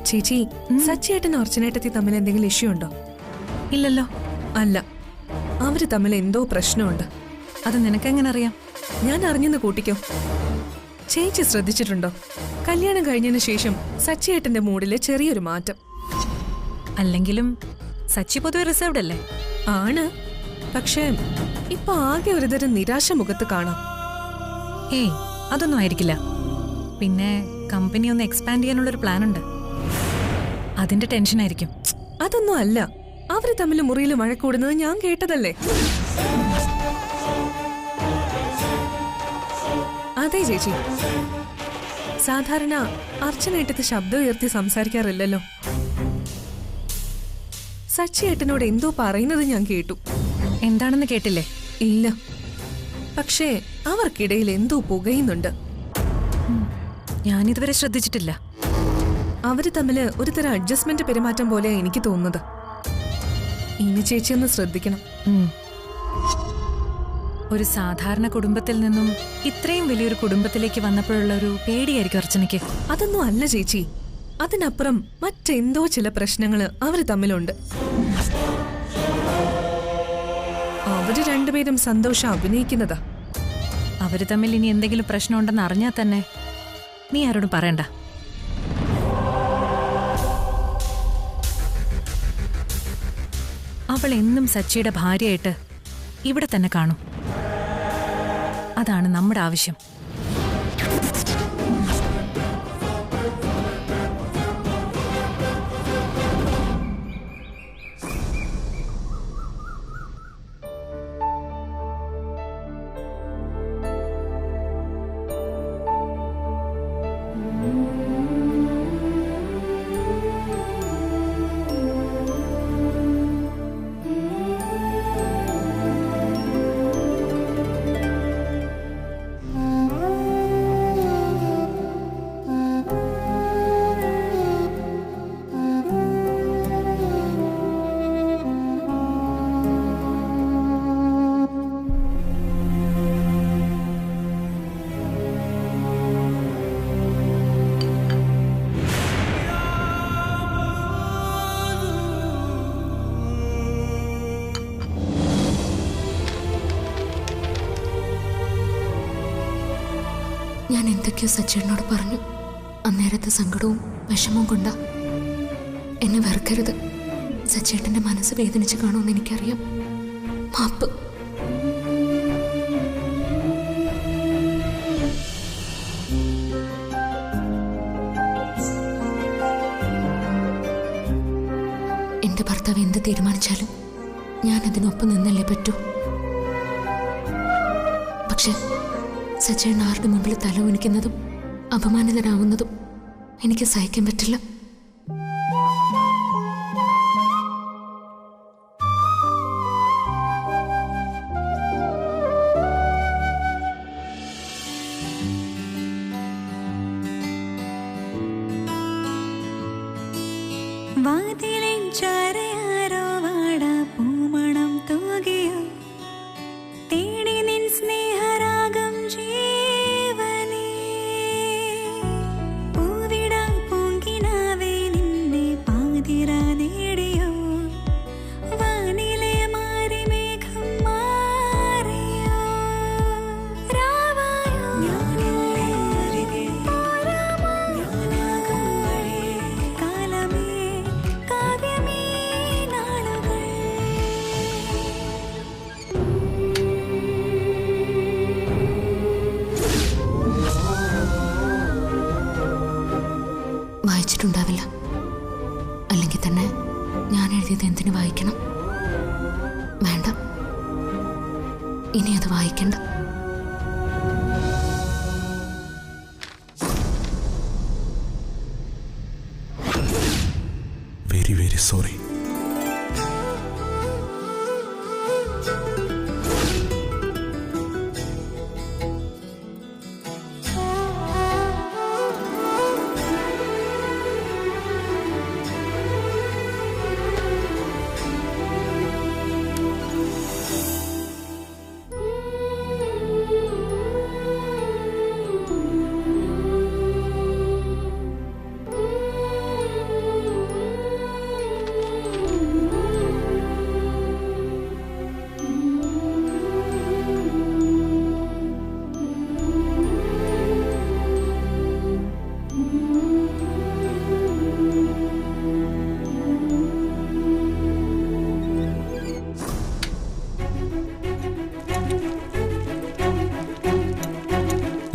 ചേച്ചി, സച്ചിയേട്ടനും അർച്ചനേട്ടത്തി തമ്മിൽ എന്തെങ്കിലും ഇഷ്യൂ ഉണ്ടോ? ഇല്ലല്ലോ. അല്ല, അവര് തമ്മിൽ എന്തോ പ്രശ്നമുണ്ട്. അത് നിനക്കെങ്ങനെ അറിയാം? ഞാൻ അറിഞ്ഞെന്ന് കൂട്ടിക്കോ. ചേച്ചി ശ്രദ്ധിച്ചിട്ടുണ്ടോ? കല്യാണം കഴിഞ്ഞതിന് ശേഷം സച്ചിയേട്ടന്റെ മൂഡില് ചെറിയൊരു മാറ്റം. അല്ലെങ്കിലും സച്ചി പൊതുവെ റിസർവ്ഡ് അല്ലേ? ആണ്. പക്ഷേ ഇപ്പൊ ആകെ ഒരുതരം നിരാശ മുഖത്ത് കാണാം. ഏയ്, അതൊന്നും ആയിരിക്കില്ല. പിന്നെ കമ്പനി ഒന്ന് എക്സ്പാൻഡ് ചെയ്യാനുള്ളൊരു പ്ലാൻ ഉണ്ട്. അതിന്റെ ടെൻഷൻ ആയിരിക്കും. അതൊന്നും അല്ല. അവര് തമ്മിൽ മുറിയിൽ വഴക്കൂടുന്നത് ഞാൻ കേട്ടതല്ലേ? അതെ ചേച്ചി, സാധാരണ അർച്ചനേട്ടത്ത് ശബ്ദം ഉയർത്തി സംസാരിക്കാറില്ലല്ലോ. സച്ചിയേട്ടനോട് എന്തോ പറയുന്നത് ഞാൻ കേട്ടു. എന്താണെന്ന് കേട്ടില്ലേ? ഇല്ല, പക്ഷേ അവർക്കിടയിൽ എന്തോ പുകയുന്നുണ്ട്. ഞാനിതുവരെ ശ്രദ്ധിച്ചിട്ടില്ല. അവര് തമ്മില് ഒരു തരം അഡ്ജസ്റ്റ്മെന്റ് പെരുമാറ്റം പോലെ എനിക്ക് തോന്നുന്നത്. ഇനി ചേച്ചി ഒന്ന് ശ്രദ്ധിക്കണം. ഒരു സാധാരണ കുടുംബത്തിൽ നിന്നും ഇത്രയും വലിയൊരു കുടുംബത്തിലേക്ക് വന്നപ്പോഴുള്ള ഒരു പേടിയായിരിക്കും അർച്ചനയ്ക്ക്. അതൊന്നും അല്ല ചേച്ചി, അതിനപ്പുറം മറ്റെന്തോ ചില പ്രശ്നങ്ങള് അവര് തമ്മിലുണ്ട്. അവര് രണ്ടുപേരും സന്തോഷം അഭിനയിക്കുന്നതാ. അവര് തമ്മിൽ ഇനി എന്തെങ്കിലും പ്രശ്നമുണ്ടെന്ന് അറിഞ്ഞാൽ തന്നെ നീ ആരോടും പറയണ്ട. അവൾ എന്നും സച്ചിയുടെ ഭാര്യയായിട്ട് ഇവിടെ തന്നെ കാണും. അതാണ് നമ്മുടെ ആവശ്യം. ഞാൻ എന്തൊക്കെയോ സച്ചേട്ടനോട് പറഞ്ഞു. അന്നേരത്തെ സങ്കടവും വിഷമവും കൊണ്ടാ. എന്നെ വെറുക്കരുത്. സച്ചേട്ടന്റെ മനസ്സ് വേദനിച്ച് കാണുമെന്ന് എനിക്കറിയാം. മാപ്പ്. എന്റെ ഭർത്താവ് എന്ത് തീരുമാനിച്ചാലും ഞാൻ അതിനൊപ്പം നിന്നല്ലേ പറ്റൂ. പക്ഷെ സച്ചേട്ടൻ ആരുടെ മുമ്പിൽ തല കുനിക്കുന്നതും അപമാനിതനാവുന്നതും എനിക്ക് സഹിക്കാൻ പറ്റില്ല. വായിച്ചിട്ടുണ്ടാവില്ല. അല്ലെങ്കിൽ തന്നെ ഞാൻ എഴുതിയത് എന്തിനു വായിക്കണം? വേണ്ട, ഇനി അത് വായിക്കണ്ട. Very very sorry.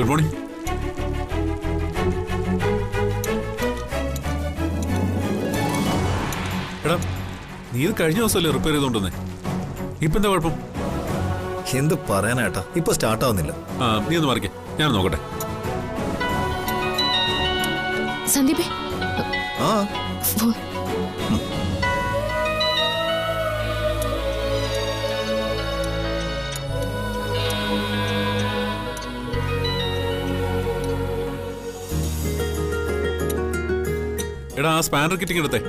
Good morning. എടാ, നീ ഇത് കഴിഞ്ഞ ദിവസമല്ലേ റിപ്പയർ ചെയ്തോണ്ടെന്നേ? ഇപ്പൊ എന്താ കുഴപ്പം? എന്ത് പറയാനാട്ടാ, ഇപ്പൊ സ്റ്റാർട്ട് ആവുന്നില്ല. നീ ഒന്ന് മറിക്കേ, ഞാൻ നോക്കട്ടെ. സന്ദീപേ, ആ ഫോൺ. എടാ, ആ സ്പാനർ കിറ്റിംഗ് എടുത്തേ.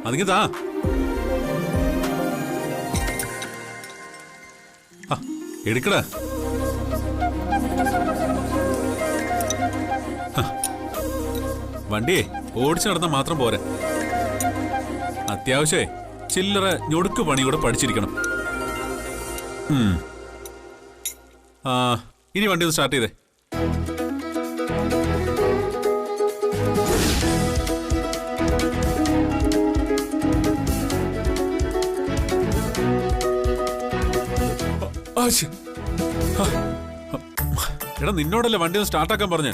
അതിങ്ങ് താ. എടുക്കടാ. വണ്ടിയെ ഓടിച്ചു നടന്നാൽ മാത്രം പോരാ, അത്യാവശ്യമേ ചില്ലറ ഞൊടുക്ക് പണി കൂടെ പഠിച്ചിരിക്കണം. ഇനി വണ്ടി ഒന്ന് സ്റ്റാർട്ട് ചെയ്തേ. എടാ, നിന്നോടല്ലേ വണ്ടി ഒന്ന് സ്റ്റാർട്ടാക്കാൻ പറഞ്ഞേ?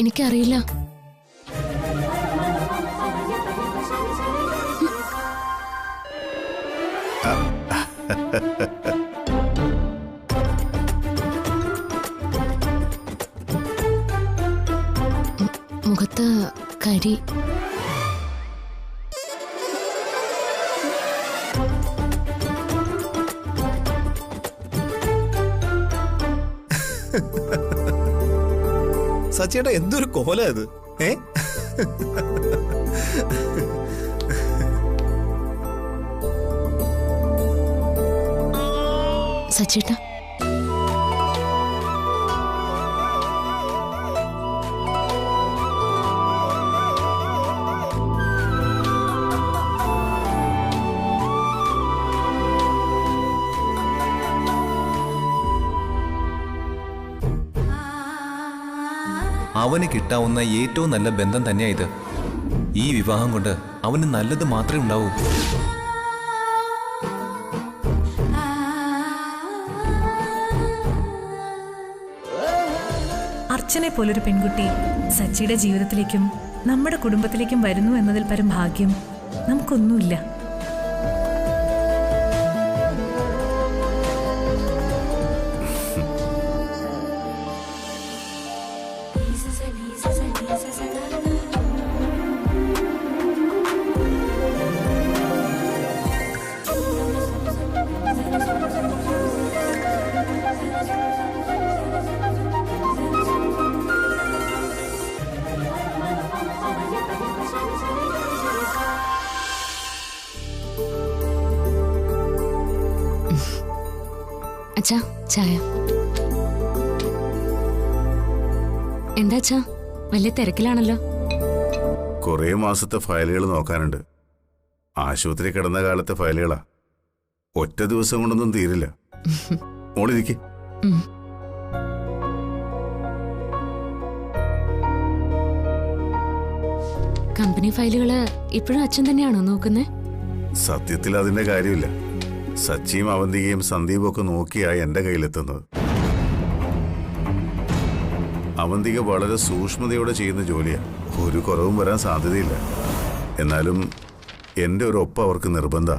എനിക്കറിയില്ല. മുഖത്ത് കരി. സച്ചേട്ടാ, എന്തൊരു കോല ഇത്! സച്ചേട്ടാ, അവന് കിട്ടാവുന്ന ഏറ്റവും നല്ല ബന്ധം തന്നെയാ ഇത്. ഈ വിവാഹം കൊണ്ട് അവന് നല്ലത് മാത്രമേ ഉണ്ടാവൂ. അർച്ചനെ പോലൊരു പെൺകുട്ടി സച്ചിയുടെ ജീവിതത്തിലേക്കും നമ്മുടെ കുടുംബത്തിലേക്കും വരുന്നു എന്നതിൽ പരം ഭാഗ്യം നമുക്കൊന്നുമില്ല. അച്ഛാ, ചായ. എന്താ അച്ഛാ, വലിയ തിരക്കിലാണല്ലോ? കുറേ മാസത്തെ ഫയലുകൾ നോക്കാനുണ്ട്. ആശുപത്രി കിടന്ന കാലത്തെ ഫയലുകളാ. ഒറ്റ ദിവസം കൊണ്ടൊന്നും തീരില്ല. മോളിരിക്കെ. കമ്പനി ഫയലുകള് ഇപ്പോഴും അച്ഛൻ തന്നെയാണോ നോക്കുന്നേ? സത്യത്തിൽ അതിന്റെ കാര്യമില്ല. സച്ചിയും അവന്തികയും സന്ദീപും ഒക്കെ നോക്കിയാ എന്റെ കയ്യിലെത്തുന്നത്. അവന്തിക വളരെ സൂക്ഷ്മതയോടെ ചെയ്യുന്ന ജോലിയാ. ഒരു കുറവും വരാൻ സാധ്യതയില്ല. എന്നാലും എന്റെ ഒരു ഒപ്പം അവർക്ക് നിർബന്ധ.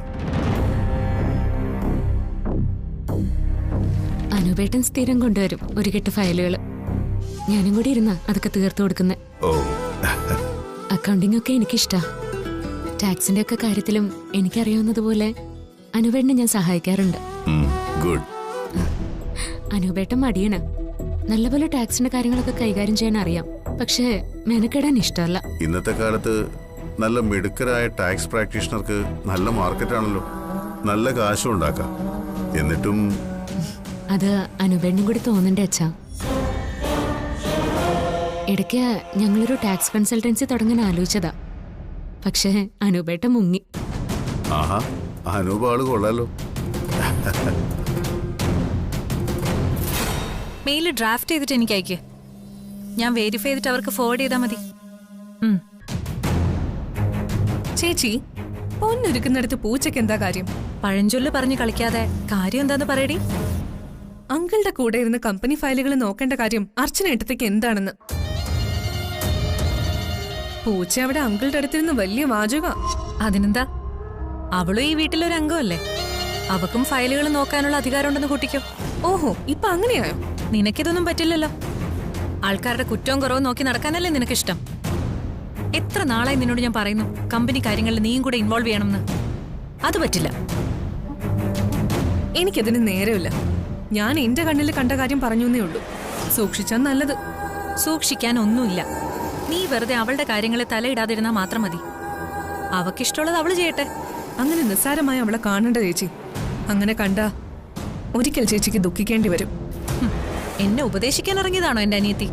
അനുപേട്ടൻ സ്ഥിരം കൊണ്ടുവരും ഒരു കെട്ട് ഫയലുകൾ. ഞാനും കൂടി ഇരുന്നാ അതൊക്കെ തീർത്തു കൊടുക്കുന്നത്. ഓ, അക്കൗണ്ടിംഗ് ഒക്കെ എനിക്കിഷ്ടാ. ടാക്സിന്റെ ഒക്കെ കാര്യത്തിലും എനിക്കറിയാവുന്നതുപോലെ അനുപേട്ടനെ ഞാൻ സഹായിക്കാറുണ്ട്. ഗുഡ്. അനുപേട്ടൻ മടിയനാ. നല്ലപോലെ ടാക്സിന്റെ കാര്യങ്ങളൊക്കെ കൈകാര്യം ചെയ്യാൻ അറിയാം. പക്ഷേ മെനക്കെടാൻ ഇഷ്ടമല്ല. ഇന്നത്തെ കാലത്ത് നല്ല മിടുക്കരായ ടാക്സ് പ്രാക്ടീഷണർക്ക് നല്ല മാർക്കറ്റാണല്ലോ. നല്ല കാശും ഉണ്ടാക്കാം. എന്നിട്ടും അത് അനുപേട്ടനും കൂടി തോന്നണ്ടേ അച്ഛാ? ഇടയ്ക്ക് ഞങ്ങളൊരു ടാക്സ് കൺസൾട്ടൻസി തുടങ്ങാൻ ആലോചിച്ചതാ. പക്ഷേ അനുപേട്ടൻ മുങ്ങി. ആഹാ, അനൂപ് ആള് കൊള്ളാലോ. മെയിൽ ഡ്രാഫ്റ്റ് ചെയ്തിട്ട് എനിക്ക് അയക്ക്. ഞാൻ വെരിഫൈ ചെയ്തിട്ട് അവർക്ക് ഫോർവേഡ് ചെയ്താൽ മതി. ചേച്ചി, പൊന്നൊരുക്കുന്നിടത്ത് പൂച്ചയ്ക്ക് എന്താ കാര്യം? പഴഞ്ചൊല്ല് പറഞ്ഞ് കളിക്കാതെ കാര്യം എന്താന്ന് പറയടി. അങ്കിളുടെ കൂടെ ഇരുന്ന് കമ്പനി ഫയലുകൾ നോക്കേണ്ട കാര്യം അർച്ചന ഏട്ടത്തേക്ക് എന്താണെന്ന്. പൂച്ച അവിടെ അങ്കിളുടെ അടുത്തിരുന്ന് വലിയ വാചക. അതിനെന്താ, അവളും ഈ വീട്ടിലൊരു അംഗമല്ലേ, അവക്കും ഫയലുകൾ നോക്കാനുള്ള അധികാരമുണ്ടെന്ന് കൂട്ടിക്കോ. ഓഹോ, ഇപ്പൊ അങ്ങനെയായോ? നിനക്കിതൊന്നും പറ്റില്ലല്ലോ. ആൾക്കാരുടെ കുറ്റവും കുറവും നോക്കി നടക്കാനല്ലേ നിനക്കിഷ്ടം. എത്ര നാളായി നിന്നോട് ഞാൻ പറയുന്നു കമ്പനി കാര്യങ്ങളിൽ നീയും കൂടെ ഇൻവോൾവ് ചെയ്യണമെന്ന്. അത് പറ്റില്ല. എനിക്കതിന് നേരമില്ല. ഞാൻ എന്റെ കണ്ണിൽ കണ്ട കാര്യം പറഞ്ഞേ ഉള്ളൂ. സൂക്ഷിച്ചാൽ നല്ലത്. സൂക്ഷിക്കാൻ ഒന്നുമില്ല. നീ വെറുതെ അവളുടെ കാര്യങ്ങളിൽ തലയിടാതിരുന്നാ മാത്രം മതി. അവക്കിഷ്ടമുള്ളത് അവള് ചെയ്യട്ടെ. അങ്ങനെ നിസ്സാരമായി അവളെ കാണണ്ട ചേച്ചി. അങ്ങനെ കണ്ട ഒരിക്കൽ ചേച്ചിക്ക് ദുഃഖിക്കേണ്ടി വരും. എന്നെ ഉപദേശിക്കാൻ ഇറങ്ങിയതാണോ എന്റെ അനിയത്തി?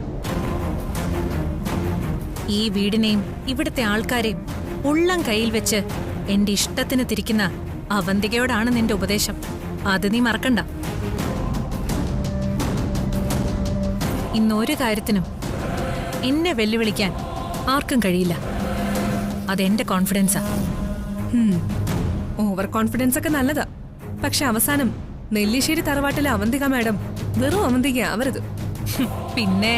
ഈ വീടിനെയും ഇവിടുത്തെ ആൾക്കാരെയും ഉള്ളം കയ്യിൽ വെച്ച് എന്റെ ഇഷ്ടത്തിന് തിരിക്കുന്ന അവന്തികയോടാണ് നിന്റെ ഉപദേശം. അത് നീ മറക്കണ്ട. ഇന്നൊരു കാര്യത്തിനും എന്നെ വെല്ലുവിളിക്കാൻ ആർക്കും കഴിയില്ല. അതെന്റെ കോൺഫിഡൻസാ. ഓവർ കോൺഫിഡൻസ് ഒക്കെ നല്ലതാ. പക്ഷെ അവസാനം നെല്ലിശ്ശേരി തറവാട്ടിലെ അവന്തിക മാഡം വെറും അവന്തിക ആവരുത്. പിന്നെ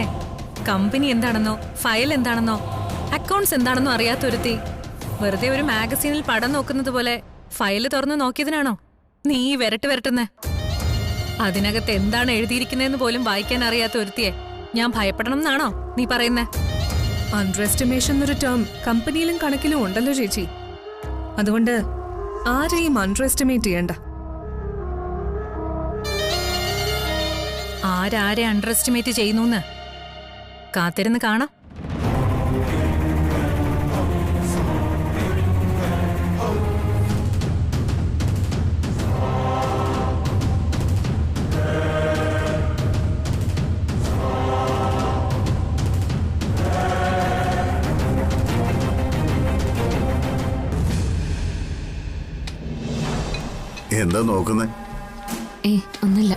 കമ്പനി എന്താണെന്നോ ഫയൽ എന്താണെന്നോ അക്കൗണ്ട്സ് എന്താണെന്നോ അറിയാത്തൊരുത്തി വെറുതെ ഒരു മാഗസീനിൽ പടം നോക്കുന്നത് പോലെ ഫയല് തുറന്ന് നോക്കിയതിനാണോ നീ വരട്ടുന്നേ? അതിനകത്ത് എന്താണ് എഴുതിയിരിക്കുന്നതെന്ന് പോലും വായിക്കാൻ അറിയാത്ത ഒരുത്തിയെ ഞാൻ ഭയപ്പെടണം എന്നാണോ നീ പറയുന്നേ? അണ്ടർ എസ്റ്റിമേഷൻ എന്നൊരു ടേം കമ്പനിയിലും കണക്കിലും ഉണ്ടല്ലോ ചേച്ചി. അതുകൊണ്ട് ആരെയും അണ്ടർ എസ്റ്റിമേറ്റ് ചെയ്യണ്ട. ആരാരെ അണ്ടർ എസ്റ്റിമേറ്റ് ചെയ്യുന്നു കാത്തിരുന്ന് കാണാം. എന്താ നോക്കുന്നേ? ഒന്നുമില്ല.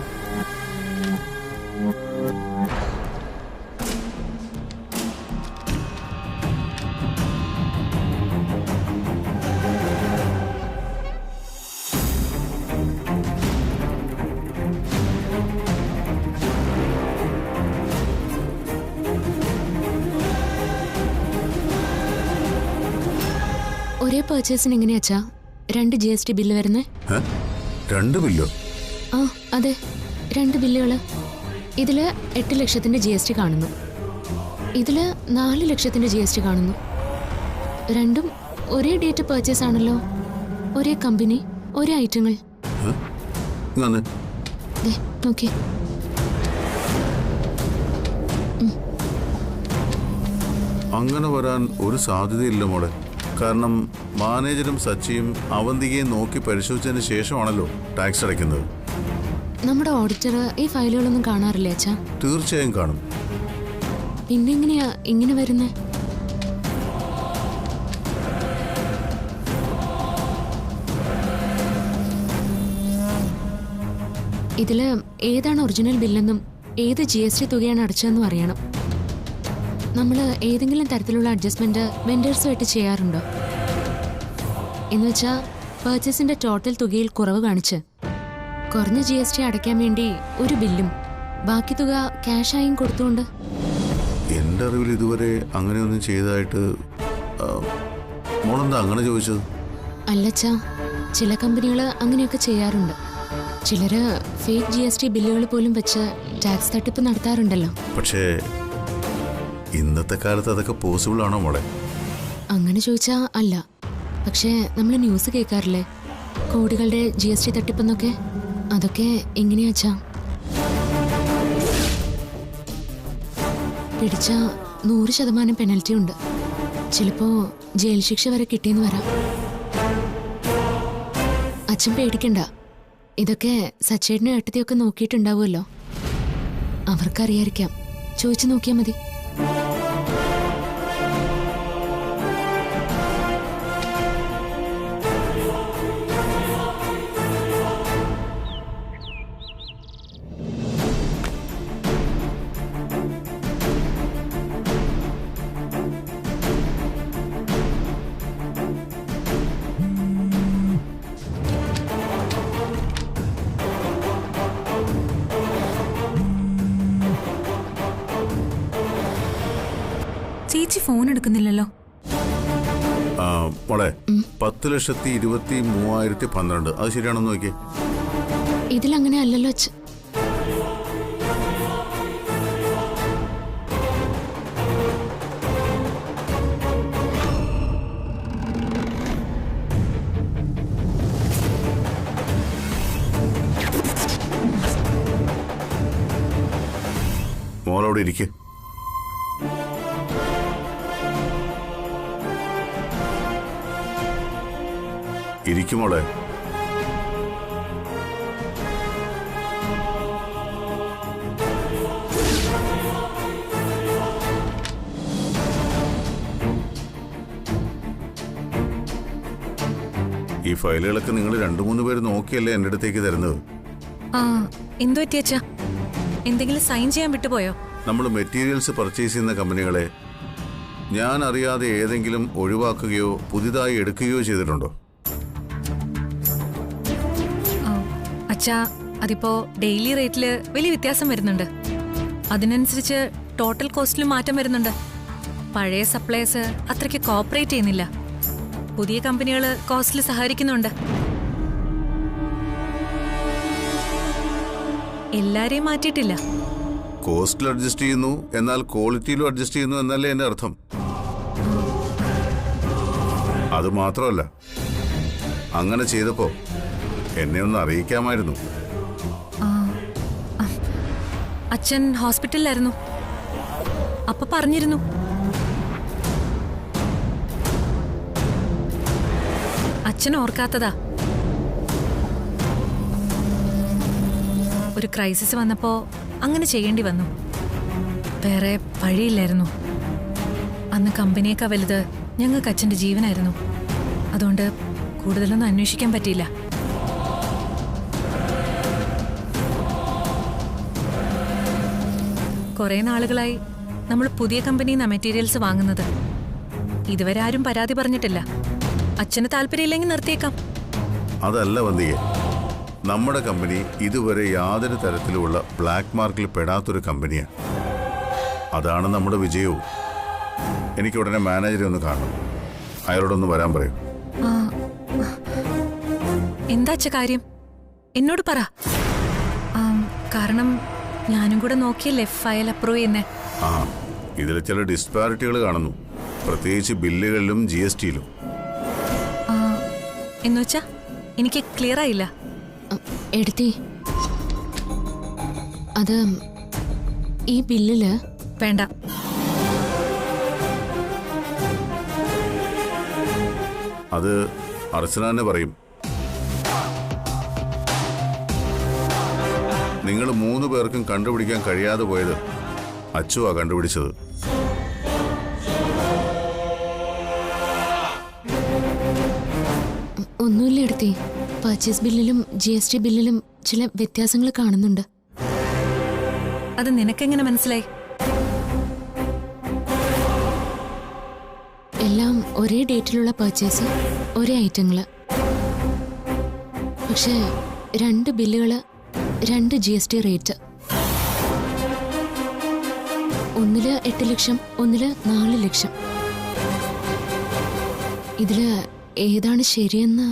ഒരേ പർച്ചേസിന് എങ്ങനെയാച്ചാ 2 GST ബില്ല് വരുന്നേ? 2 ബില്ലോ? ആ അതെ, 2 ബില്ലുകള്. ഇതില് 8 ലക്ഷത്തിന്റെ GST കാണുന്നു, ഇതില് 4 ലക്ഷത്തിന്റെ GST കാണുന്നു. രണ്ടും ഒരേ ഡേറ്റ് പർച്ചേസ് ആണല്ലോ. ഒരേ കമ്പനി, ഒരേ ഐറ്റങ്ങൾ. നോക്കി അങ്ങനെ വരാൻ ഒരു സാധ്യതയില്ല മോളെ. കാരണം മാനേജരും സച്ചിയും അവന്തികയും നോക്കി പരിശോധിച്ചതിന് ശേഷമാണല്ലോ ടാക്സ് അടയ്ക്കുന്നത്. നമ്മുടെ ഓഡിറ്റർ ഈ ഫയലുകളൊന്നും കാണാറില്ലേ അച്ഛാ? തീർച്ചയായും കാണും. പിന്നെ എങ്ങനെയാ ഇങ്ങനെ വരുന്നേ? ഇതില് ഏതാണ് ഒറിജിനൽ ബില്ലെന്നും ഏത് GST തുകയാണ് അടച്ചതെന്നും അറിയണം. നമ്മൾ ഏതെങ്കിലും തരത്തിലുള്ള അഡ്ജസ്റ്റ്മെന്റ് വെൻഡേഴ്സുമായിട്ട് ചെയ്യാറുണ്ടോ? എന്നുവെച്ചാൽ പർച്ചേസിന്റെ ടോട്ടൽ തുകയിൽ കുറവ് കാണിച്ച് കുറഞ്ഞ GST അടയ്ക്കാൻ വേണ്ടി ഒരു ബില്ലും ബാക്കി തുക ക്യാഷായും കൊടുത്തുകൊണ്ട്. എൻ്റെ അറിവിൽ ഇതുവരെ അങ്ങനെയൊന്നും ചെയ്തതായിട്ട്. മോളെന്താ അങ്ങനെ ചോദിച്ചത്? അല്ലച്ചാ, ചില കമ്പനികൾ അങ്ങനെയൊക്കെ ചെയ്യാറുണ്ട്. ചിലര് ഫേക്ക് GST ബില്ലുകൾ പോലും വെച്ച് ടാക്സ് തട്ടിപ്പ് നടത്താറുണ്ടല്ലോ. പക്ഷേ ഇന്നത്തെ കാലത്ത് അതൊക്കെ പോസിബിൾ ആണോ മോളെ? അങ്ങനെ ചോദിച്ചാ അല്ല. പക്ഷേ നമ്മൾ ന്യൂസ് കേൾക്കാറില്ലേ, കോടികളുടെ GST തട്ടിപ്പെന്നൊക്കെ? അതൊക്കെ എങ്ങനെയാച്ചാ, പിടിച്ച 100% പെനൽറ്റി ഉണ്ട്. ചിലപ്പോ ജയിൽ ശിക്ഷ വരെ കിട്ടിയെന്ന് വരാം. അച്ഛൻ പേടിക്കണ്ട. ഇതൊക്കെ സച്ചേട്ടനും ഏട്ടത്തിയൊക്കെ നോക്കിയിട്ടുണ്ടാവുമല്ലോ. അവർക്കറിയായിരിക്കാം. ചോദിച്ചു നോക്കിയാൽ മതി. ഫോൺ എടുക്കുന്നില്ലല്ലോ. മോളെ 10,23,012 അത് ശരിയാണെന്ന് നോക്കിയേ. ഇതിലങ്ങനെ അല്ലല്ലോ അച്ഛ. മോളവിടെ ഇരിക്കെ. ഇരിക്കുമോളെ. ഈ ഫയലുകളൊക്കെ നിങ്ങൾ 2-3 പേര് നോക്കിയല്ലേ എൻ്റെ അടുത്തേക്ക് തരുന്നത്. ആ, എന്തു പറ്റിയച്ചാ? എന്തെങ്കിലും സൈൻ ചെയ്യാൻ വിട്ടുപോയോ? നമ്മൾ മെറ്റീരിയൽസ് പർച്ചേസ് ചെയ്യുന്ന കമ്പനികളെ ഞാൻ അറിയാതെ ഏതെങ്കിലും ഒഴിവാക്കുകയോ പുതിയതായി എടുക്കുകയോ ചെയ്തിട്ടുണ്ടോ? അച്ഛാ, അതിപ്പോ ഡെയിലി റേറ്റില് വലിയ വ്യത്യാസം വരുന്നുണ്ട്. അതിനനുസരിച്ച് ടോട്ടൽ കോസ്റ്റിലും മാറ്റം വരുന്നുണ്ട്. പഴയ സപ്ലയേഴ്സ് അത്രയ്ക്ക് കോപ്പറേറ്റ് ചെയ്യുന്നില്ല. പുതിയ കമ്പനികൾ കോസ്റ്റിൽ സഹകരിക്കുന്നുണ്ട്. എല്ലാരെയും മാറ്റിയിട്ടില്ല. കോസ്റ്റിൽ അഡ്ജസ്റ്റ് ചെയ്യുന്നു, എന്നാൽ ക്വാളിറ്റിയിലും അഡ്ജസ്റ്റ് ചെയ്യുന്നു എന്നല്ലേ എന്റെ അർത്ഥം. അത് മാത്രമല്ല, അങ്ങനെ ചെയ്തപ്പോ എന്നെ ഒന്ന് അറിയിക്കാമായിരുന്നു. അച്ഛൻ ഹോസ്പിറ്റലിലായിരുന്നു, അപ്പൊ പറഞ്ഞിരുന്നു. അച്ഛൻ ഓർക്കാത്തതാ. ഒരു ക്രൈസിസ് വന്നപ്പോ അങ്ങനെ ചെയ്യേണ്ടി വന്നു. വേറെ വഴിയില്ലായിരുന്നു. അന്ന് കമ്പനിയേക്കാ വലുത് ഞങ്ങൾക്ക് അച്ഛന്റെ ജീവനായിരുന്നു. അതുകൊണ്ട് കൂടുതലൊന്നും അന്വേഷിക്കാൻ പറ്റിയില്ല. കുറെ നാളുകളായി നമ്മൾ പുതിയ കമ്പനിയിൽ നിന്നാണ് മെറ്റീരിയൽസ് വാങ്ങുന്നത്. ഇതുവരെ ആരും പരാതി പറഞ്ഞിട്ടില്ല. അച്ഛന് താല്പര്യമില്ലെങ്കിൽ നിർത്തിയേക്കാം. അതല്ല വന്തിയെ, നമ്മുടെ കമ്പനി ഇതുവരെ യാതൊരു തരത്തിലുമുള്ള ബ്ലാക്ക് മാർക്കിൽ പെടാത്തൊരു കമ്പനിയാണ്. അതാണ് നമ്മുടെ വിജയവും. എനിക്ക് ഉടനെ മാനേജറെ ഒന്ന് കാണണം. അയാളോടൊന്ന് വരാൻ പറയും. എന്താ അച്ഛ കാര്യം? എന്നോട് പറ. കാരണം ഞാനും കൂടെ നോക്കിയല്ലേ ഫയൽ അപ്രൂവ് ചെയ്യുന്നേ. ഇതിൽ ചില ഡിസ്പാരിറ്റികൾ കാണുന്നു, പ്രത്യേകിച്ച് ബില്ലുകളിലും GSTയിലും. എന്നുവെച്ചാ എനിക്ക് ക്ലിയർ ആയില്ല. എടുത്തി, അത് ഈ ബില്ലില് വേണ്ട. അത് അർച്ചന തന്നെ പറയും. നിങ്ങൾ 3 പേർക്കും കണ്ടുപിടിക്കാൻ കഴിയാതെ പോയത് അച്ചുവാ കണ്ടുപിടിച്ചത്. ഒന്നുമില്ല എടുത്തി. പർച്ചേസ് ബില്ലിലും GST ബില്ലിലും ചില വ്യത്യാസങ്ങൾ കാണുന്നുണ്ട്. അത് നിനക്കെങ്ങനെ മനസ്സിലായി? എല്ലാം ഒരേ ഡേറ്റിലുള്ള പർച്ചേസ്, ഒരേ ഐറ്റങ്ങള്. പക്ഷേ 2 ബില്ലുകള്, 2 GST റേറ്റ്. ഒന്നില് 8 ലക്ഷം, ഒന്നില് 4 ലക്ഷം. ഇതില് ഏതാണ് ശരിയെന്ന്